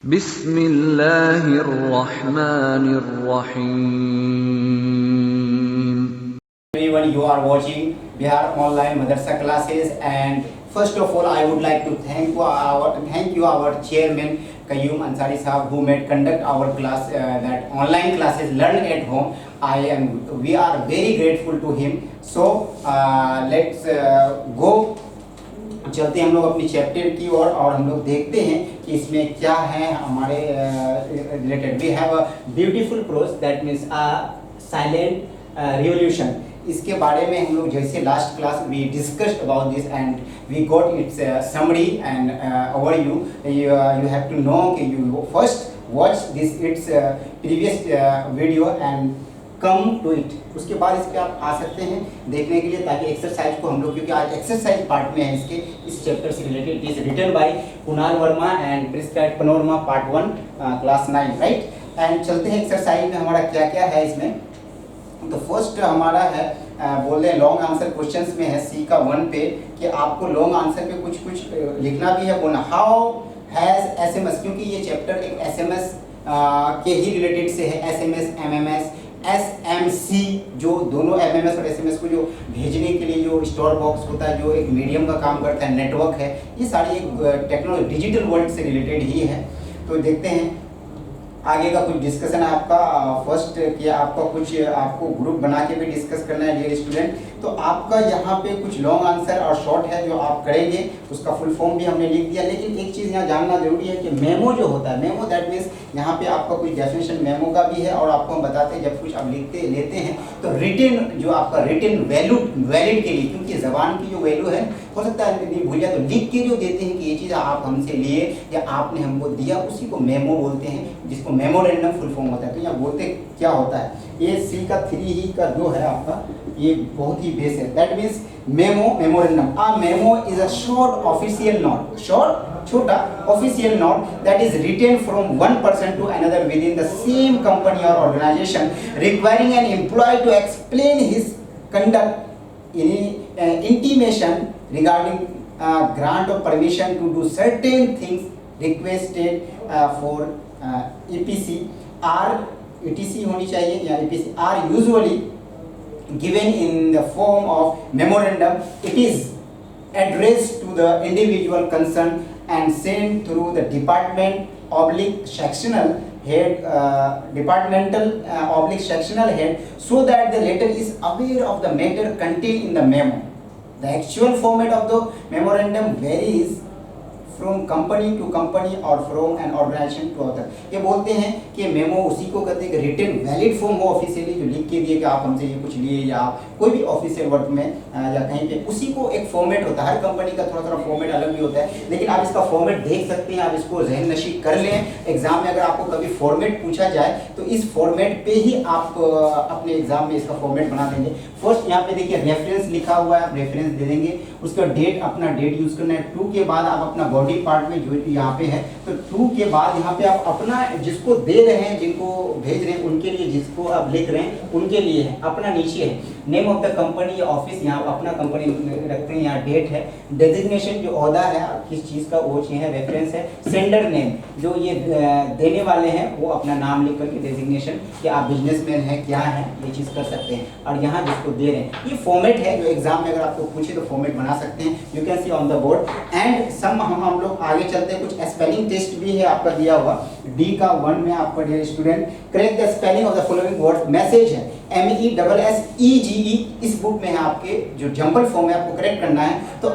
बिस्मिल्लाहिर्रहमानिर्रहीम। Everyone, you are watching Bihar Online Madrasa classes, and first of all, I would like to thank you our chairman Qayyum Ansari Sahab, who made conduct our class that online classes learned at home. We are very grateful to him. So let's go. चलते हैं हम लोग अपनी chapter की ओर और हम लोग देखते हैं कि इसमें क्या है हमारे related. We have a beautiful prose that means silent revolution. इसके बारे में हम लोग जैसे last class we discussed about this and we got its summary and overview. You have to know कि you first watch this its previous video and come to it. उसके बाद इस पर आप आ सकते हैं देखने के लिए, ताकि एक्सरसाइज को हम लोग, क्योंकि आज एक्सरसाइज पार्ट में है इसके, इस चैप्टर से related. Is written by Kunal Verma and prescribe panorama part 1 class 9 right. And चलते हैं एक्सरसाइज में हमारा क्या क्या है इसमें। तो फर्स्ट हमारा है बोल रहे हैं लॉन्ग आंसर क्वेश्चंस में है सी का 1 पे कि आपको लॉन्ग आंसर पे कुछ लिखना भी है, बोलना हाउ हैज एसएमएस, क्योंकि ये चैप्टर एक एसएमएस के ही रिलेटेड से है। एसएमएस, एमएमएस, एसएमसी, जो दोनों एमएमएस और एसएमएस को जो भेजने के लिए जो स्टोर बॉक्स होता है, जो एक मीडियम का काम करता है, नेटवर्क है, ये सारी एक टेक्नोलॉजी डिजिटल वर्ल्ड से रिलेटेड ही है। तो देखते हैं आगे का कुछ डिस्कशन आपका। फर्स्ट किया आपका कुछ आपको ग्रुप बना के भी डिस्कस करना है डियर स्टूडेंट। तो आपका यहाँ पे कुछ लॉन्ग आंसर और शॉर्ट है जो आप करेंगे, उसका फुल फॉर्म भी हमने लिख दिया। लेकिन एक चीज़ यहाँ जानना जरूरी है कि मेमो जो होता है, मेमो दैट मीन्स यहाँ पे आपका कुछ डेफिनेशन मेमो का भी है, और आपको हम बताते हैं जब कुछ आप लेते हैं तो रिटन जो आपका रिटन वैलिड के लिए, क्योंकि ज़बान की जो वैल्यू है हो सकता है नहीं भूल जाए, तो लिख के जो देते हैं कि ये चीज़ आप हमसे लिए या आपने हमको दिया, उसी को मेमो बोलते हैं, जिसको मेमोरेंडम फुल फॉर्म होता है। तो यहाँ बोलते क्या होता है, ये सी का 3 ही का जो है आपका, ये बहुत ही बेस है। That means memorandum. A memo is a short official note, छोटा official note that is written from one person to another within the same company और organisation, requiring an employee to explain his conduct intimation regarding grant of permission to do certain things requested for EPC or ETC होनी चाहिए या EPC are usually given in the form of memorandum. It is addressed to the individual concerned and sent through the departmental/sectional head so that the latter is aware of the matter contained in the memo. The actual format of the memorandum varies from company to company or from an organization to other. ये बोलते हैं कि memo उसी को कहते हैं कि written valid form हो ऑफिशियली, जो लिख के दिए कि आप हमसे ये कुछ लिए, या आप कोई भी ऑफिशियल वर्क में या कहीं पे, उसी को एक फॉर्मेट होता है। हर कंपनी का थोड़ा फॉर्मेट अलग भी होता है, लेकिन आप इसका फॉर्मेट देख सकते हैं, आप इसको ज़हन नशी कर लें। एग्जाम में अगर आपको कभी फॉर्मेट पूछा जाए तो इस फॉर्मेट पे ही आप अपने एग्जाम में इसका फॉर्मेट बना देंगे। फर्स्ट यहाँ पे देखिए रेफरेंस लिखा हुआ है, आप रेफरेंस दे देंगे। उसका डेट, अपना डेट यूज करना है। 2 के बाद आप अपना बॉडी पार्ट में जो यहाँ पे है, तो 2 के बाद यहाँ पे आप अपना जिसको दे रहे हैं, जिनको भेज रहे हैं उनके लिए, जिसको आप लिख रहे हैं उनके लिए है। अपना नीचे है नेम ऑफ द कंपनी या ऑफिस, यहाँ अपना कंपनी रखते हैं, यहाँ डेट है। डेजिग्नेशन जो ओहदा है किस चीज़ का वो चीज़ है। रेफरेंस है। सेंडर नेम, जो ये देने वाले हैं वो अपना नाम लिख करके डेजिग्नेशन, कि आप बिजनेसमैन हैं क्या है, ये चीज़ कर सकते हैं। और यहाँ जिसको दे रहे हैं, ये फॉर्मेट है जो एग्जाम में अगर आपको पूछे तो फॉर्मेट बना सकते हैं। You can see on the board. And some हम लोग आगे चलते हैं, कुछ स्पेलिंग टेस्ट भी है आपका दिया हुआ डी का 1 में आपका dear student. Correct the spelling of the following word. Message है MESSEGE, इस बुक में है आपके जो जंबल फॉर्म है, आपको करेक्ट करना है। तो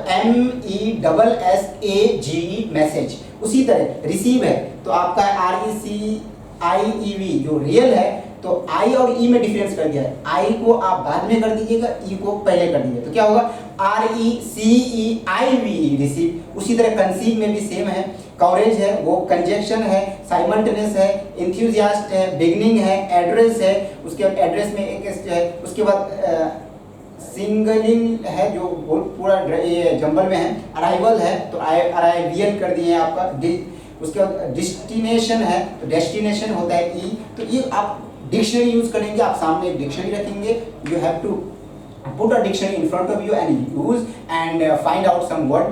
MESSAGE मैसेज। उसी तरह रिसीव है तो आपका RECIEV जो रियल है, तो आई और ई में डिफरेंस कर दिया है। आई को आप बाद में कर दीजिएगा, ई को पहले कर दीजिएगा, तो क्या होगा RECEIV रिसीव। उसी तरह कंसीव में भी सेम है। कवरेज है वो कंजक्शन है, साइमल्टेनियस है, इंथ्यूजियास्ट है, बिगनिंग है, एड्रेस है, उसके बाद एड्रेस में एक है, उसके बाद सिंगलिंग है जो पूरा ये जंबल में है। अराइवल है तो अराइवियल कर दिए आपका। उसके बाद डिस्टिनेशन है तो डेस्टिनेशन होता है ई। तो ये आप डिक्शनरी यूज करेंगे, आप सामने एक डिक्शनरी रखेंगे, you have to put a dictionary in front of you and use and find out some word,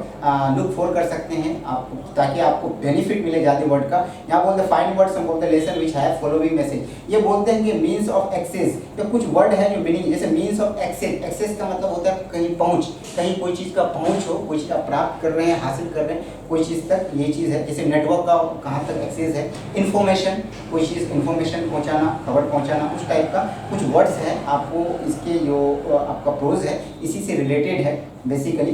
look for कर सकते हैं आप, ताकि आपको बेनिफिट मिले जाते वर्ड का। यहाँ बोलते हैं find word some of the lesson which have following message. ये बोलते हैं कि मीन्स ऑफ एक्सेस, तो कुछ वर्ड है जो मीनिंग, जैसे मीन्स ऑफ एक्सेस, एक्सेस का मतलब होता है कहीं पहुंच, कहीं कोई चीज़ का पहुंच हो, कोई चीज़ आप प्राप्त कर रहे हैं, हासिल कर रहे हैं कोई चीज़ तक, ये चीज़ है। जैसे नेटवर्क का कहाँ तक एक्सेस है, इन्फॉर्मेशन, कोई चीज़ इन्फॉर्मेशन पहुँचाना, खबर पहुँचाना, उस टाइप का कुछ वर्ड्स है। आपको इसके जो आपका प्रोज है इसी से रिलेटेड है बेसिकली।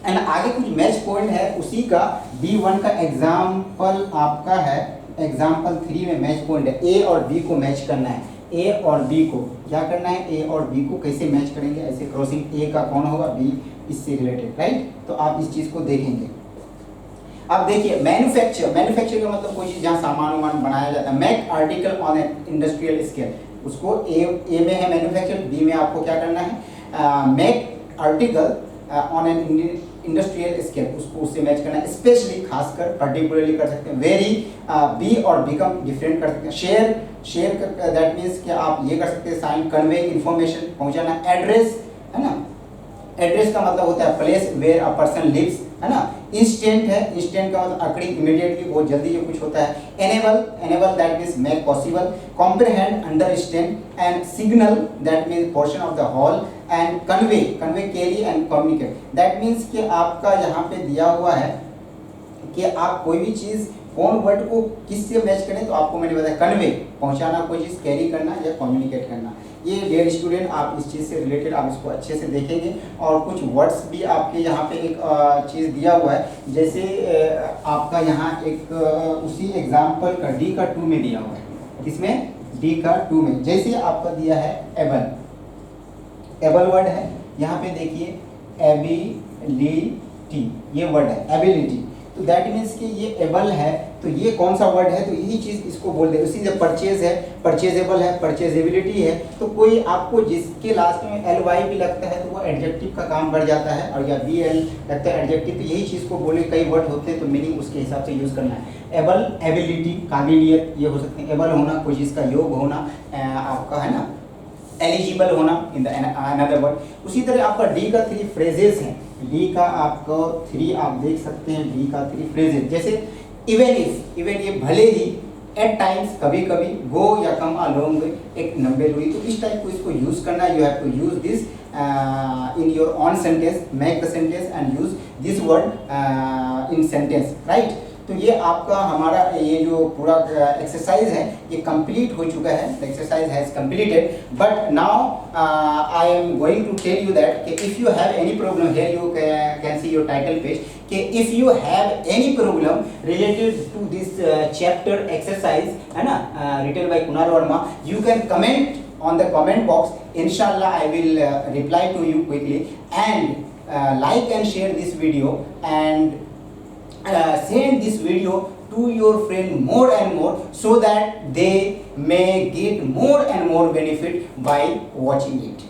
एंड आगे कुछ मैच पॉइंट है उसी का, B1 का एग्जाम्पल आपका है, एग्जाम्पल 3 में मैच पॉइंट है, ए और बी को मैच करना है। ए और बी को क्या करना है, ए और बी को कैसे मैच करेंगे, ऐसे क्रॉसिंग, ए का कौन होगा, बी इससे रिलेटेड, राइट। तो आप इस चीज़ को देखेंगे। अब देखिए मैन्युफैक्चर, मैन्युफैक्चर का मतलब कोई चीज़ जहाँ सामान वामान बनाया जाता है। Make article on an industrial scale, उसको ए में है मैन्युफैक्चर, बी में आपको क्या करना है, make article on an industrial scale, उसको उससे मैच करना है। स्पेशली, खासकर, पर्टिकुलरली कर सकते हैं। वेरी, बी और बिकम डिफरेंट कर सकते हैं। शेयर, शेयर दैट मीन्स कि आप ये कर सकते हैं साइन, कन्वे इंफॉर्मेशन, पहुंचाना। एड्रेस है ना, एड्रेस का मतलब होता है place where a person lives, है ना। इंस्टेंट है, इंस्टेंट का मतलब अकड़ी, इमीडिएटली, बहुत जल्दी जो कुछ होता है। Enable, enable that means make possible. Comprehend, understand. And signal that means portion of the hall. And convey, convey, carry and communicate that means कि आपका यहाँ पे दिया हुआ है कि आप कोई भी चीज़, कौन वर्ड को किससे मैच करें, तो आपको मैंने बताया कन्वे, पहुँचाना कोई चीज़, कैरी करना या कम्युनिकेट करना। ये डियर स्टूडेंट आप इस चीज़ से रिलेटेड आप इसको अच्छे से देखेंगे। और कुछ वर्ड्स भी आपके यहाँ पे एक चीज़ दिया हुआ है, जैसे आपका यहाँ एक उसी एग्जाम्पल का D का 2 में दिया हुआ है, किसमें, D का 2 में। जैसे आपका दिया है एबल, एबल वर्ड है, यहाँ पे देखिए एबिलिटी, ये वर्ड है एबिलिटी, तो दैट मीन्स कि ये एबल है, तो ये कौन सा वर्ड है, तो यही चीज़ इसको बोल दे। उसी से परचेज है, परचेजेबल है, परचेजेबिलिटी है, तो कोई आपको जिसके लास्ट में LY भी लगता है तो वो एडजेक्टिव का काम बढ़ जाता है, और या BL लगता है एडजेक्टिव, तो यही चीज़ को बोले। कई वर्ड होते हैं तो मीनिंग उसके हिसाब से यूज़ करना है। एबल, एबिलिटी, काबिलियत, ये हो सकते हैं। एबल होना, कोई चीज़ का योग होना, आपका है ना, एलिजिबल होना इन द अनदर वर्ड। उसी तरह आपका D का 3 फ्रेजेस हैं, D का आपको 3 आप देख सकते हैं, D का 3 फ्रेजेस, जैसे इवन इफ, इवन ये भले ही, एट टाइम्स, कभी कभी, गो या कम अ लॉन्ग वे, एक लंबे दूरी, तो इस टाइप को इसको यूज़ करना है। You have to use this in your own sentence, make the sentence and use this word in sentence, right. तो ये आपका हमारा ये जो पूरा एक्सरसाइज है ये कंप्लीट हो चुका है, the exercise has completed. But now I am going to tell you that कि if you have any problem, here you can see your title page, कि if you have any problem related to this chapter exercise, है ना, written by Kunal Verma, you can comment on the comment box. Inshallah I will reply to you quickly, and like and share this video, and send this video to your friend more and more, so that they may get more and more benefit by watching it.